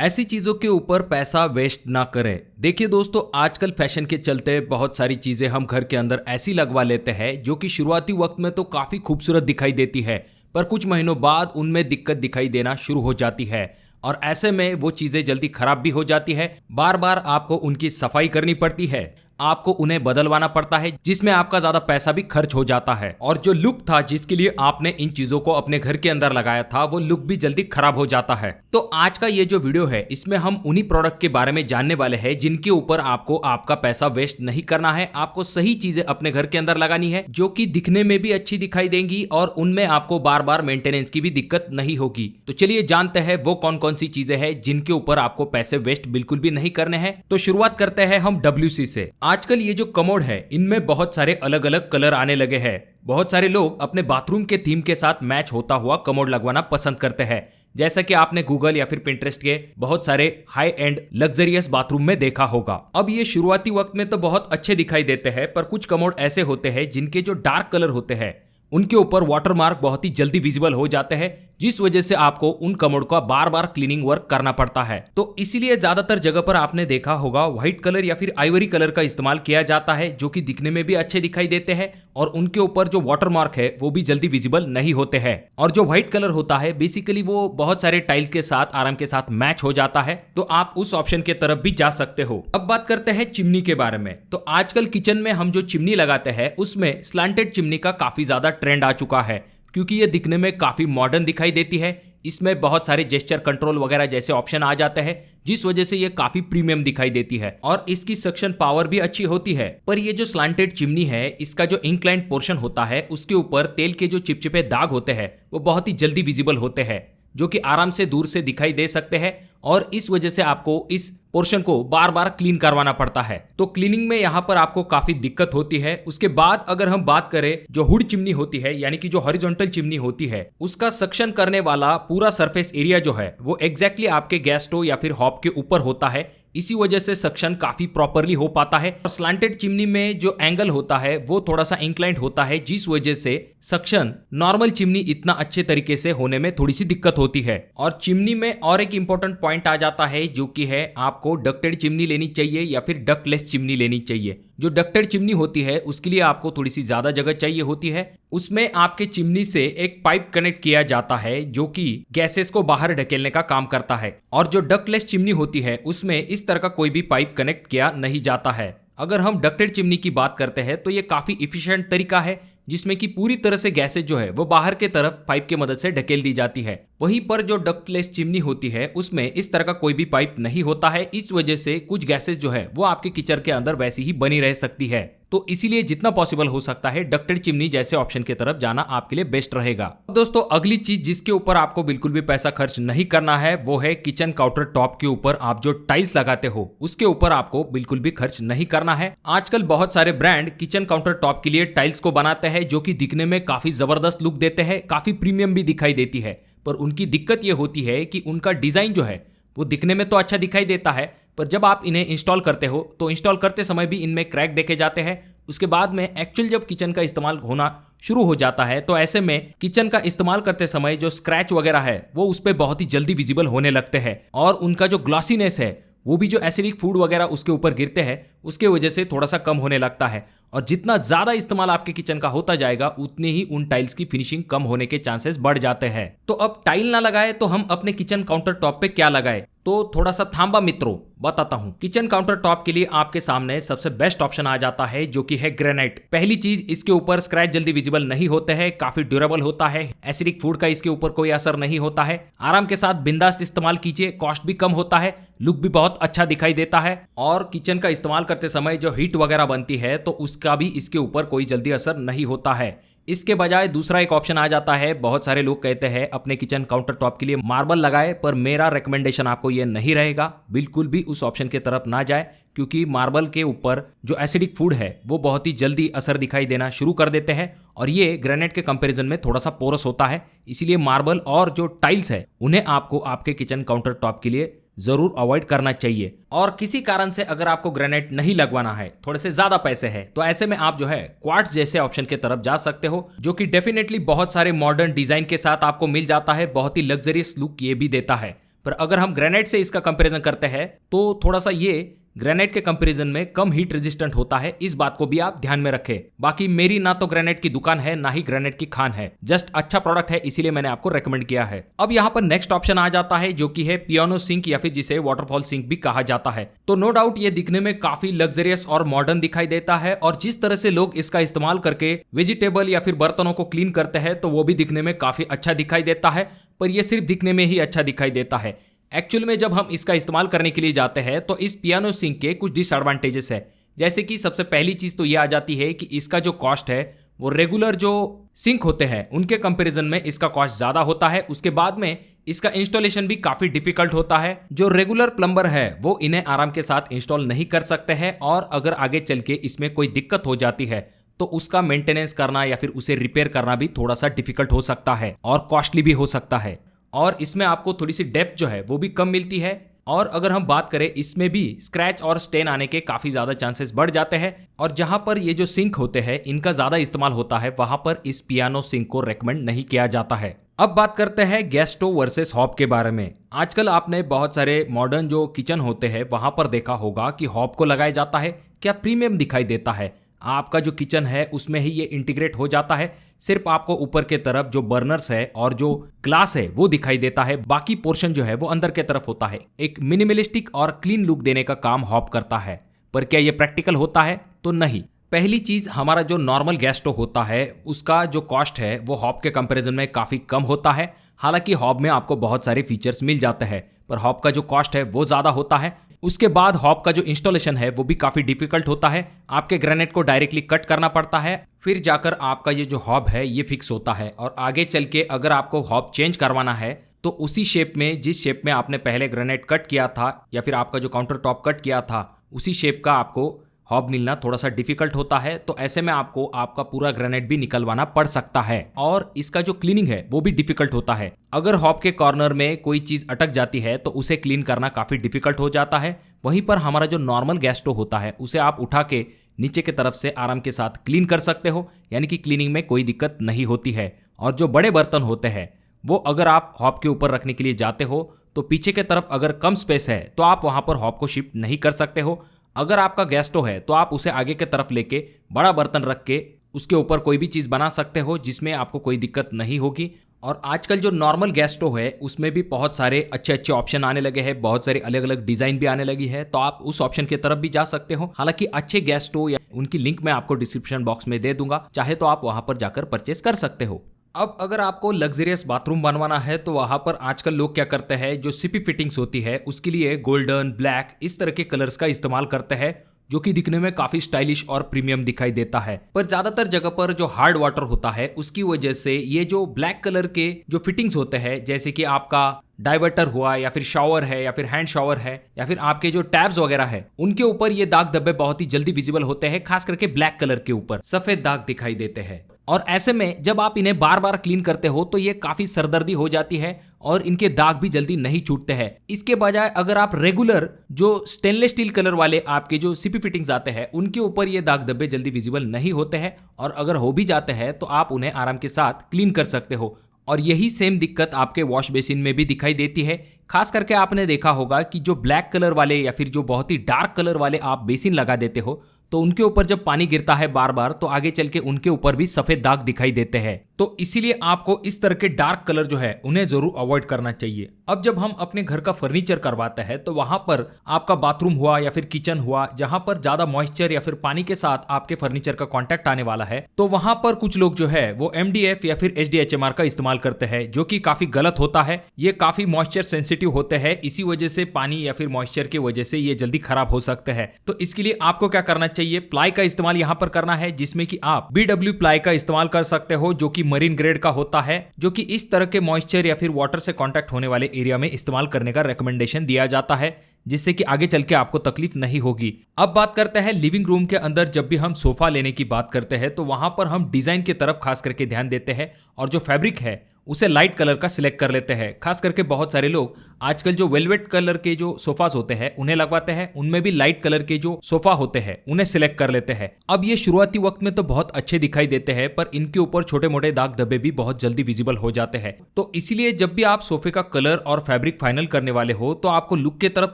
ऐसी चीजों के ऊपर पैसा वेस्ट ना करें। देखिए दोस्तों, आजकल फैशन के चलते बहुत सारी चीजें हम घर के अंदर ऐसी लगवा लेते हैं जो कि शुरुआती वक्त में तो काफी खूबसूरत दिखाई देती है, पर कुछ महीनों बाद उनमें दिक्कत दिखाई देना शुरू हो जाती है और ऐसे में वो चीजें जल्दी खराब भी हो जाती है। बार बार आपको उनकी सफाई करनी पड़ती है, आपको उन्हें बदलवाना पड़ता है, जिसमें आपका ज्यादा पैसा भी खर्च हो जाता है और जो लुक था जिसके लिए आपने इन चीजों को अपने घर के अंदर लगाया था वो लुक भी जल्दी खराब हो जाता है। तो आज का ये जो वीडियो है इसमें हम उन्हीं प्रोडक्ट के बारे में जानने वाले हैं जिनके ऊपर आपको आपका पैसा वेस्ट नहीं करना है। आपको सही चीजें अपने घर के अंदर लगानी है जो कि दिखने में भी अच्छी दिखाई देंगी और उनमें आपको बार बार मेंटेनेंस की भी दिक्कत नहीं होगी। तो चलिए जानते हैं वो कौन कौन सी चीजें हैं जिनके ऊपर आपको पैसे वेस्ट बिल्कुल भी नहीं करने हैं। तो शुरुआत करते हैं हम WC से। आजकल ये जो कमोड है इनमें बहुत सारे अलग अलग कलर आने लगे हैं। बहुत सारे लोग अपने बाथरूम के थीम के साथ मैच होता हुआ कमोड लगवाना पसंद करते हैं, जैसा कि आपने गूगल या फिर पिंटरेस्ट के बहुत सारे हाई एंड लग्जरियस बाथरूम में देखा होगा। अब ये शुरुआती वक्त में तो बहुत अच्छे दिखाई देते हैं, पर कुछ कमोड ऐसे होते हैं जिनके जो डार्क कलर होते हैं उनके ऊपर वाटरमार्क बहुत ही जल्दी विजिबल हो जाते हैं, जिस वजह से आपको उन कमोड का बार बार क्लीनिंग वर्क करना पड़ता है। तो इसीलिए ज्यादातर जगह पर आपने देखा होगा व्हाइट कलर या फिर आइवरी कलर का इस्तेमाल किया जाता है, जो कि दिखने में भी अच्छे दिखाई देते हैं और उनके ऊपर जो वाटरमार्क है वो भी जल्दी विजिबल नहीं होते हैं। और जो व्हाइट कलर होता है बेसिकली वो बहुत सारे टाइल्स के साथ आराम के साथ मैच हो जाता है, तो आप उस ऑप्शन के तरफ भी जा सकते हो। अब बात करते हैं चिमनी के बारे में। तो आजकल किचन में हम जो चिमनी लगाते हैं उसमें स्लांटेड चिमनी का काफी ज्यादा ट्रेंड आ चुका है, क्योंकि ये दिखने में काफी मॉडर्न दिखाई देती है। इसमें बहुत सारे जेस्चर कंट्रोल वगैरह जैसे ऑप्शन आ जाते हैं, जिस वजह से ये काफी प्रीमियम दिखाई देती है और इसकी सक्शन पावर भी अच्छी होती है। पर ये जो स्लांटेड चिमनी है इसका जो इंक्लाइंड पोर्शन होता है उसके ऊपर तेल के जो चिपचिपे दाग होते हैं वो बहुत ही जल्दी विजिबल होते हैं, जो कि आराम से दूर से दिखाई दे सकते हैं और इस वजह से आपको इस पोर्शन को बार बार क्लीन करवाना पड़ता है। तो क्लीनिंग में यहाँ पर आपको काफी दिक्कत होती है। उसके बाद अगर हम बात करें जो हुड चिमनी होती है यानी कि जो हॉरिजॉन्टल चिमनी होती है, उसका सक्शन करने वाला पूरा सरफेस एरिया जो है वो एग्जैक्टली आपके गैस स्टोव या फिर हॉब के ऊपर होता है, इसी वजह से सक्शन काफी प्रॉपरली हो पाता है। और स्लांटेड चिमनी में जो एंगल होता है वो थोड़ा सा इंक्लाइंड होता है, जिस वजह से सक्शन नॉर्मल चिमनी इतना अच्छे तरीके से होने में थोड़ी सी दिक्कत होती है। और चिमनी में और एक इंपॉर्टेंट पॉइंट आ जाता है, जो कि है आपको डक्टेड चिमनी लेनी चाहिए या फिर डक्टलेस चिमनी लेनी चाहिए। जो डक्टेड चिमनी होती है उसके लिए आपको थोड़ी सी ज्यादा जगह चाहिए होती है। उसमें आपके चिमनी से एक पाइप कनेक्ट किया जाता है जो कि गैसेस को बाहर ढकेलने का काम करता है। और जो डक्टलेस चिमनी होती है उसमें इस तरह का कोई भी पाइप कनेक्ट किया नहीं जाता है। अगर हम डक्टेड चिमनी की बात करते हैं तो ये काफी इफिशिएंट तरीका है जिसमें कि पूरी तरह से गैसेज जो है वो बाहर के तरफ पाइप की मदद से ढकेल दी जाती है। वहीं पर जो डक्टलेस चिमनी होती है उसमें इस तरह का कोई भी पाइप नहीं होता है, इस वजह से कुछ गैसेज जो है वो आपके किचन के अंदर वैसी ही बनी रह सकती है। तो इसीलिए जितना पॉसिबल हो सकता है डक्टेड चिमनी जैसे ऑप्शन की तरफ जाना आपके लिए बेस्ट रहेगा। दोस्तों, अगली चीज जिसके ऊपर आपको बिल्कुल भी पैसा खर्च नहीं करना है वो है किचन काउंटर टॉप के ऊपर आप जो टाइल्स लगाते हो उसके ऊपर आपको बिल्कुल भी खर्च नहीं करना है। आजकल बहुत सारे ब्रांड किचन काउंटर टॉप के लिए टाइल्स को बनाते हैं जो कि दिखने में काफी जबरदस्त लुक देते हैं, काफी प्रीमियम भी दिखाई देती है। पर उनकी दिक्कत यह होती है कि उनका डिजाइन जो है वो दिखने में तो अच्छा दिखाई देता है, पर जब आप इन्हें इंस्टॉल करते हो तो इंस्टॉल करते समय भी इनमें क्रैक देखे जाते हैं। उसके बाद में एक्चुअल जब किचन का इस्तेमाल होना शुरू हो जाता है तो ऐसे में किचन का इस्तेमाल करते समय जो स्क्रैच वगैरह है वो उस पर बहुत ही जल्दी विजिबल होने लगते हैं और उनका जो ग्लॉसीनेस है वो भी जो एसिडिक फूड वगैरह उसके ऊपर गिरते हैं उसके वजह से थोड़ा सा कम होने लगता है। और जितना ज्यादा इस्तेमाल आपके किचन का होता जाएगा उतने ही उन टाइल्स की फिनिशिंग कम होने के चांसेस बढ़ जाते हैं। तो अब टाइल ना लगाए तो हम अपने किचन काउंटर टॉप पे क्या लगाए? तो थोड़ा सा थांबा मित्रों, बताता हूं। किचन काउंटर टॉप के लिए आपके सामने सबसे बेस्ट ऑप्शन आ जाता है जो कि है ग्रेनाइट। पहली चीज, इसके ऊपर स्क्रैच जल्दी विजिबल नहीं होते हैं, काफी ड्यूरेबल होता है, एसिडिक फूड का इसके ऊपर कोई असर नहीं होता है। आराम के साथ बिंदास इस्तेमाल कीजिए, कॉस्ट भी कम होता है, लुक भी बहुत अच्छा दिखाई देता है और किचन का इस्तेमाल करते समय जो हीट वगैरह बनती है तो उसका भी इसके ऊपर कोई जल्दी असर नहीं होता है। इसके बजाय दूसरा एक ऑप्शन आ जाता है। बहुत सारे लोग कहते हैं अपने किचन काउंटर टॉप के लिए मार्बल लगाए, पर मेरा रिकमेंडेशन आपको यह नहीं रहेगा, बिल्कुल भी उस ऑप्शन की तरफ ना जाए, क्योंकि मार्बल के ऊपर जो एसिडिक फूड है वो बहुत ही जल्दी असर दिखाई देना शुरू कर देते हैं और ये ग्रेनाइट के कंपैरिजन में थोड़ा सा पोरस होता है। इसीलिए मार्बल और जो टाइल्स है उन्हें आपको आपके किचन काउंटर टॉप के लिए जरूर अवॉइड करना चाहिए। और किसी कारण से अगर आपको ग्रेनाइट नहीं लगवाना है, थोड़े से ज्यादा पैसे है, तो ऐसे में आप जो है क्वार्ट्ज जैसे ऑप्शन की तरफ जा सकते हो, जो कि डेफिनेटली बहुत सारे मॉडर्न डिजाइन के साथ आपको मिल जाता है, बहुत ही लग्जरियस लुक ये भी देता है। पर अगर हम ग्रेनाइट से इसका कंपैरिजन करते हैं तो थोड़ा सा ये ग्रेनाइट के कंपैरिजन में कम हीट रेजिस्टेंट होता है। इस बात को भी आप ध्यान में रखें। बाकी मेरी ना तो ग्रेनाइट की दुकान है ना ही ग्रेनाइट की खान है, जस्ट अच्छा प्रोडक्ट है इसीलिए मैंने आपको रेकमेंड किया है। अब यहाँ पर नेक्स्ट ऑप्शन आ जाता है जो कि है पियानो सिंक या फिर जिसे वाटरफॉल सिंक भी कहा जाता है। तो नो डाउट ये दिखने में काफी लग्जरियस और मॉडर्न दिखाई देता है और जिस तरह से लोग इसका इस्तेमाल करके वेजिटेबल या फिर बर्तनों को क्लीन करते हैं तो वो भी दिखने में काफी अच्छा दिखाई देता है। पर यह सिर्फ दिखने में ही अच्छा दिखाई देता है। एक्चुअल में जब हम इसका इस्तेमाल करने के लिए जाते हैं तो इस पियानो सिंक के कुछ डिसएडवांटेजेस है। जैसे कि सबसे पहली चीज तो ये आ जाती है कि इसका जो कॉस्ट है वो रेगुलर जो सिंक होते हैं उनके कंपैरिजन में इसका कॉस्ट ज्यादा होता है। उसके बाद में इसका इंस्टॉलेशन भी काफी डिफिकल्ट होता है। जो रेगुलर प्लम्बर है वो इन्हें आराम के साथ इंस्टॉल नहीं कर सकते हैं और अगर आगे चल के इसमें कोई दिक्कत हो जाती है तो उसका मेंटेनेंस करना या फिर उसे रिपेयर करना भी थोड़ा सा डिफिकल्ट हो सकता है और कॉस्टली भी हो सकता है। और इसमें आपको थोड़ी सी डेप्थ जो है वो भी कम मिलती है। और अगर हम बात करें इसमें भी स्क्रैच और स्टेन आने के काफी ज्यादा चांसेस बढ़ जाते हैं। और जहां पर ये जो सिंक होते हैं इनका ज्यादा इस्तेमाल होता है वहां पर इस पियानो सिंक को रेकमेंड नहीं किया जाता है। अब बात करते हैं गैस स्टोव वर्सेस हॉब के बारे में। आजकल आपने बहुत सारे मॉडर्न जो किचन होते हैं वहां पर देखा होगा कि हॉब को लगाया जाता है। क्या प्रीमियम दिखाई देता है। आपका जो किचन है उसमें ही ये इंटीग्रेट हो जाता है। सिर्फ आपको ऊपर के तरफ जो बर्नर्स है और जो ग्लास है वो दिखाई देता है, बाकी पोर्शन जो है वो अंदर के तरफ होता है। एक मिनिमलिस्टिक और क्लीन लुक देने का काम हॉब करता है। पर क्या ये प्रैक्टिकल होता है? तो नहीं। पहली चीज, हमारा जो नॉर्मल गैस स्टोव होता है उसका जो कॉस्ट है वो हॉब के कंपैरिजन में काफी कम होता है। हालांकि हॉब में आपको बहुत सारे फीचर्स मिल जाते हैं पर हॉब का जो कॉस्ट है वो ज्यादा होता है। उसके बाद हॉब का जो इंस्टॉलेशन है वो भी काफी डिफिकल्ट होता है। आपके ग्रेनाइट को डायरेक्टली कट करना पड़ता है, फिर जाकर आपका ये जो हॉब है ये फिक्स होता है। और आगे चल के अगर आपको हॉब चेंज करवाना है तो उसी शेप में, जिस शेप में आपने पहले ग्रेनाइट कट किया था या फिर आपका जो काउंटर टॉप कट किया था उसी शेप का आपको हॉब मिलना थोड़ा सा डिफिकल्ट होता है। तो ऐसे में आपको आपका पूरा ग्रेनाइट भी निकलवाना पड़ सकता है और इसका जो क्लीनिंग है वो भी डिफिकल्ट होता है। अगर हॉब के कॉर्नर में कोई चीज अटक जाती है तो उसे क्लीन करना काफी डिफिकल्ट हो जाता है। वहीं पर हमारा जो नॉर्मल गैस स्टोव होता है उसे आप उठा के नीचे की तरफ से आराम के साथ क्लीन कर सकते हो, यानी कि क्लीनिंग में कोई दिक्कत नहीं होती है। और जो बड़े बर्तन होते हैं वो अगर आप हॉब के ऊपर रखने के लिए जाते हो तो पीछे की तरफ अगर कम स्पेस है तो आप वहां पर हॉब को शिफ्ट नहीं कर सकते हो। अगर आपका गैस स्टोव है तो आप उसे आगे की तरफ लेके बड़ा बर्तन रख के उसके ऊपर कोई भी चीज बना सकते हो जिसमें आपको कोई दिक्कत नहीं होगी। और आजकल जो नॉर्मल गैस स्टोव है उसमें भी बहुत सारे अच्छे अच्छे ऑप्शन आने लगे हैं, बहुत सारी अलग अलग डिजाइन भी आने लगी है, तो आप उस ऑप्शन की तरफ भी जा सकते हो। हालांकि अच्छे गैस स्टोव या उनकी लिंक मैं आपको डिस्क्रिप्शन बॉक्स में दे दूंगा, चाहे तो आप वहां पर जाकर परचेस कर सकते हो। अब अगर आपको लग्जरियस बाथरूम बनवाना है तो वहां पर आजकल लोग क्या करते हैं, जो सीपी फिटिंग्स होती है उसके लिए गोल्डन, ब्लैक इस तरह के कलर्स का इस्तेमाल करते हैं जो कि दिखने में काफी स्टाइलिश और प्रीमियम दिखाई देता है। पर ज्यादातर जगह पर जो हार्ड वाटर होता है उसकी वजह से ये जो ब्लैक कलर के जो फिटिंग्स होते हैं, जैसे कि आपका डाइवर्टर हुआ या फिर शावर है या फिर हैंड शावर है या फिर आपके जो टैब्स वगैरह है, उनके ऊपर ये दाग धब्बे बहुत ही जल्दी विजिबल होते हैं। खास करके ब्लैक कलर के ऊपर सफेद दाग दिखाई देते हैं और ऐसे में जब आप इन्हें बार बार क्लीन करते हो तो ये काफी सरदर्दी हो जाती है और इनके दाग भी जल्दी नहीं छूटते हैं। इसके बजाय अगर आप रेगुलर जो स्टेनलेस स्टील कलर वाले आपके जो सीपी फिटिंग्स आते हैं उनके ऊपर ये दाग धब्बे जल्दी विजिबल नहीं होते हैं और अगर हो भी जाते हैं तो आप उन्हें आराम के साथ क्लीन कर सकते हो। और यही सेम दिक्कत आपके वॉश बेसिन में भी दिखाई देती है। खास करके आपने देखा होगा कि जो ब्लैक कलर वाले या फिर जो बहुत ही डार्क कलर वाले आप बेसिन लगा देते हो तो उनके ऊपर जब पानी गिरता है बार बार तो आगे चल के उनके ऊपर भी सफेद दाग दिखाई देते हैं। तो इसीलिए आपको इस तरह के डार्क कलर जो है उन्हें जरूर अवॉइड करना चाहिए। अब जब हम अपने घर का फर्नीचर करवाते हैं तो वहां पर आपका बाथरूम हुआ या फिर किचन हुआ जहां पर ज्यादा मॉइस्चर या फिर पानी के साथ आपके फर्नीचर का कॉन्टैक्ट आने वाला है, तो वहां पर कुछ लोग जो है वो MDF या फिर HDHMR का इस्तेमाल करते हैं, जो कि काफी गलत होता है। ये काफी मॉइस्चर सेंसिटिव होते हैं, इसी वजह से पानी या फिर मॉइस्चर की वजह से ये जल्दी खराब हो सकते हैं। तो इसके लिए आपको क्या करना चाहिए, प्लाई का इस्तेमाल यहां पर करना है, जिसमें कि आप BW प्लाई का इस्तेमाल कर सकते हो जो कि मरीन ग्रेड का होता है, जो कि इस तरह के मॉइस्चर या फिर वाटर से कांटेक्ट होने वाले एरिया में इस्तेमाल करने का रेकमेंडेशन दिया जाता है, जिससे कि आगे चल के आपको तकलीफ नहीं होगी। अब बात करते हैं लिविंग रूम के अंदर जब भी हम सोफा लेने की बात करते हैं तो वहां पर हम डिजाइन की तरफ खास करके ध्यान देते हैं और जो फैब्रिक है उसे लाइट कलर का सिलेक्ट कर लेते हैं। खास करके बहुत सारे लोग आजकल जो वेलवेट कलर के जो सोफास होते हैं उन्हें लगवाते हैं, उनमें भी लाइट कलर के जो सोफा होते हैं उन्हें सिलेक्ट कर लेते हैं। अब ये शुरुआती वक्त में तो बहुत अच्छे दिखाई देते हैं, पर इनके ऊपर छोटे मोटे दाग धब्बे भी बहुत जल्दी विजिबल हो जाते हैं। तो इसीलिए जब भी आप सोफे का कलर और फैब्रिक फाइनल करने वाले हो तो आपको लुक के तरफ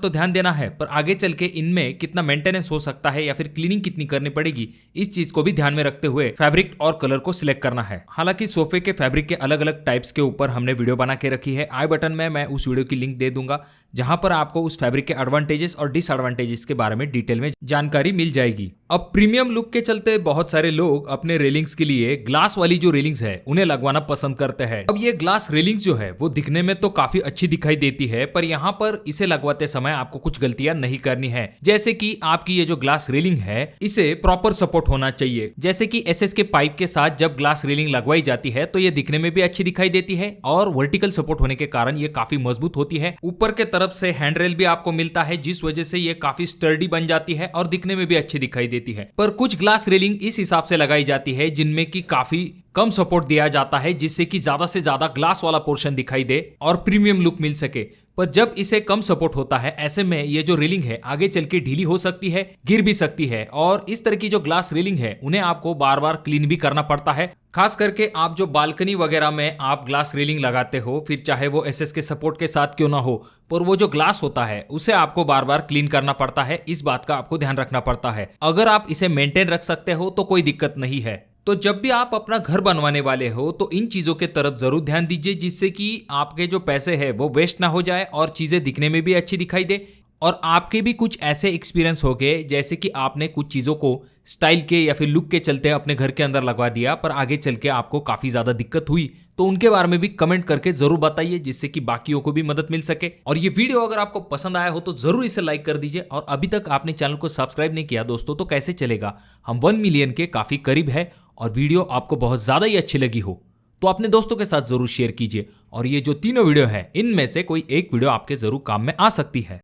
तो ध्यान देना है, पर आगे चल के इनमें कितना मेंटेनेंस हो सकता है या फिर क्लीनिंग कितनी करनी पड़ेगी, इस चीज को भी ध्यान में रखते हुए फैब्रिक और कलर को सिलेक्ट करना है। हालांकि सोफे के फैब्रिक के अलग अलग टाइप्स के ऊपर हमने वीडियो बना के रखी है। आई बटन में मैं उस वीडियो की लिंक दे दूंगा, जहां पर आपको उस फैब्रिक के एडवांटेजेस और डिसएडवांटेजेस के बारे में डिटेल में जानकारी मिल जाएगी। अब प्रीमियम लुक के चलते बहुत सारे लोग अपने रेलिंग्स के लिए ग्लास वाली जो रेलिंग्स है उन्हें लगवाना पसंद करते हैं। अब ये ग्लास रेलिंग्स जो है वो दिखने में तो काफी अच्छी दिखाई देती है, पर यहाँ पर इसे लगवाते समय आपको कुछ गलतियां नहीं करनी है। जैसे कि आपकी ये जो ग्लास रेलिंग है इसे प्रॉपर सपोर्ट होना चाहिए। जैसे कि एसएस के पाइप के साथ जब ग्लास रेलिंग लगवाई जाती है तो ये दिखने में भी अच्छी दिखाई देती है और वर्टिकल सपोर्ट होने के कारण ये काफी मजबूत होती है। ऊपर के तरफ से हैंडरेल भी आपको मिलता है, जिस वजह से ये काफी स्टर्डी बन जाती है और दिखने में भी अच्छी दिखाई देती है। पर कुछ ग्लास रेलिंग इस हिसाब से लगाई जाती है जिनमें की काफी कम सपोर्ट दिया जाता है, जिससे कि ज्यादा से ज्यादा ग्लास वाला पोर्शन दिखाई दे और प्रीमियम लुक मिल सके। पर जब इसे कम सपोर्ट होता है, ऐसे में ये जो रेलिंग है आगे चल के ढीली हो सकती है, गिर भी सकती है, और इस तरह की जो ग्लास रेलिंग है उन्हें आपको बार बार क्लीन भी करना पड़ता है। खास करके आप जो बालकनी वगैरह में आप ग्लास रेलिंग लगाते हो, फिर चाहे वो एसएस के सपोर्ट के साथ क्यों ना हो, पर वो जो ग्लास होता है उसे आपको बार बार क्लीन करना पड़ता है। इस बात का आपको ध्यान रखना पड़ता है। अगर आप इसे मेंटेन रख सकते हो तो कोई दिक्कत नहीं है। तो जब भी आप अपना घर बनवाने वाले हो तो इन चीजों के तरफ जरूर ध्यान दीजिए, जिससे कि आपके जो पैसे हैं वो वेस्ट ना हो जाए और चीजें दिखने में भी अच्छी दिखाई दे। और आपके भी कुछ ऐसे एक्सपीरियंस हो गए जैसे कि आपने कुछ चीज़ों को स्टाइल के या फिर लुक के चलते अपने घर के अंदर लगवा दिया, पर आगे चल के आपको काफ़ी ज़्यादा दिक्कत हुई, तो उनके बारे में भी कमेंट करके ज़रूर बताइए, जिससे कि बाकियों को भी मदद मिल सके। और ये वीडियो अगर आपको पसंद आया हो तो ज़रूर इसे लाइक कर दीजिए, और अभी तक आपने चैनल को सब्सक्राइब नहीं किया दोस्तों तो कैसे चलेगा, हम 1 मिलियन के काफ़ी करीब है और वीडियो आपको बहुत ज़्यादा ही अच्छी लगी हो तो अपने दोस्तों के साथ ज़रूर शेयर कीजिए। और ये जो तीनों वीडियो है इनमें से कोई एक वीडियो आपके ज़रूर काम में आ सकती है।